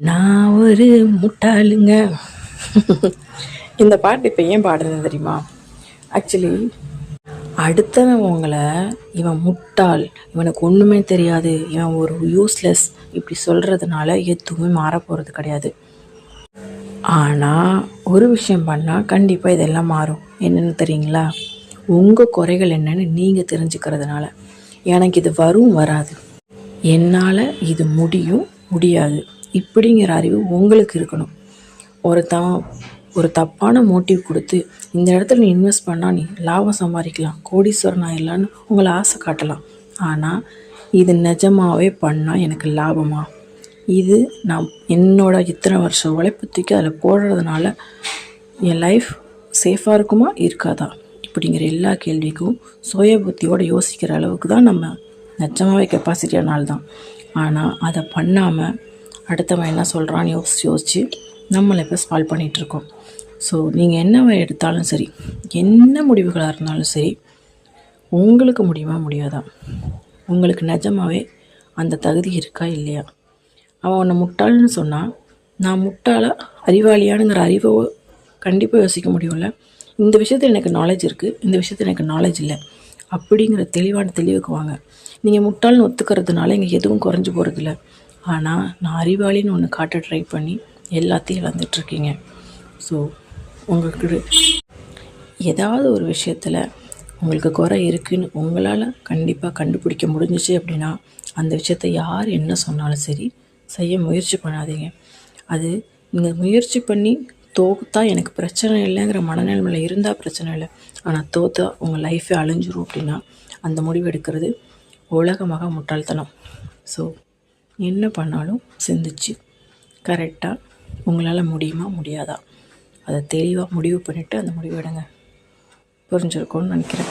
நான் ஒரு முட்டாளுங்க. இந்த பாட்டு இப்போ ஏன் பாடுறது தெரியுமா? ஆக்சுவலி அடுத்தவன் உங்களை இவன் முட்டாள், இவனுக்கு ஒன்றுமே தெரியாது, இவன் ஒரு யூஸ்லெஸ் இப்படி சொல்கிறதுனால எதுவுமே மாறப்போகிறது கிடையாது. ஆனால் ஒரு விஷயம் பண்ணால் கண்டிப்பாக இதெல்லாம் மாறும். என்னென்னு தெரியுங்களா? உங்கள் குறைகள் என்னென்னு நீங்கள் தெரிஞ்சுக்கிறதுனால. எனக்கு இது வரும் வராது, என்னால் இது முடியும் முடியாது இப்படிங்கிற அறிவு உங்களுக்கு இருக்கணும். ஒரு தப்பான மோட்டிவ் கொடுத்து இந்த இடத்துல நீ இன்வெஸ்ட் பண்ணால் நீ லாபம் சம்பாதிக்கலாம், கோடீஸ்வரன் ஆயிடலான்னு உங்களை ஆசை காட்டலாம். ஆனால் இது நிஜமாகவே பண்ணால் எனக்கு லாபமா? இது நான் என்னோட இத்தனை வருஷம் உழைப்பு தூக்கி அதில் போடுறதுனால என் லைஃப் சேஃபாக இருக்குமா இருக்காதா இப்படிங்கிற எல்லா கேள்விக்கும் சுய புத்தியோடு யோசிக்கிற அளவுக்கு தான் நம்ம நிஜமாகவே கெப்பாசிட்டியான ஆள் தான். ஆனால் அதை பண்ணாமல் அடுத்தவன் என்ன சொல்கிறான்னு யோசித்து நம்மளை இப்போ ஸ்பால் பண்ணிகிட்ருக்கோம். ஸோ நீங்கள் என்ன எடுத்தாலும் சரி, என்ன முடிவுகளாக இருந்தாலும் சரி, உங்களுக்கு முடியுமா முடியாதா? உங்களுக்கு நிஜமாகவே அந்த தகுதி இருக்கா இல்லையா? அவன் உன்னை முட்டாள்னு சொன்னால் நான் முட்டாளாக அறிவாளியானுங்கிற அறிவை கண்டிப்பாக யோசிக்க முடியும்ல. இந்த விஷயத்தில் எனக்கு நாலேஜ் இருக்குது, இந்த விஷயத்தில் எனக்கு நாலேஜ் இல்லை அப்படிங்கிற தெளிவான தெளிவுக்கு வாங்க. நீங்கள் முட்டாள்னு ஒத்துக்கிறதுனால இங்கே எதுவும் குறைஞ்சி போகிறதில்ல. ஆனால் நான் அறிவாளின்னு ஒன்று காட்ட ட்ரை பண்ணி எல்லாத்தையும் இழந்துட்டுருக்கீங்க. ஸோ உங்களுக்கு ஏதாவது ஒரு விஷயத்தில் உங்களுக்கு குறை இருக்குதுன்னு உங்களால் கண்டிப்பாக கண்டுபிடிக்க முடிஞ்சிச்சு அப்படின்னா அந்த விஷயத்தை யார் என்ன சொன்னாலும் சரி செய்ய முயற்சி பண்ணாதீங்க. அது நீங்கள் முயற்சி பண்ணி தோத்தா எனக்கு பிரச்சனை இல்லைங்கிற மனநிலைமையில் இருந்தால் பிரச்சனை இல்லை. ஆனால் தோத்தா உங்கள் லைஃபே அழிஞ்சிரும் அப்படின்னா அந்த முடிவு எடுக்கிறது உலகமாக முட்டாள்தனம். ஸோ என்ன பண்ணாலும் சிந்திச்சு கரெக்டாக உங்களால் முடியுமா முடியாதா அதை தெளிவாக முடிவு பண்ணிவிட்டு அந்த முடிவு எடுங்க. புரிஞ்சிருக்கும்னு நினைக்கிறேன்.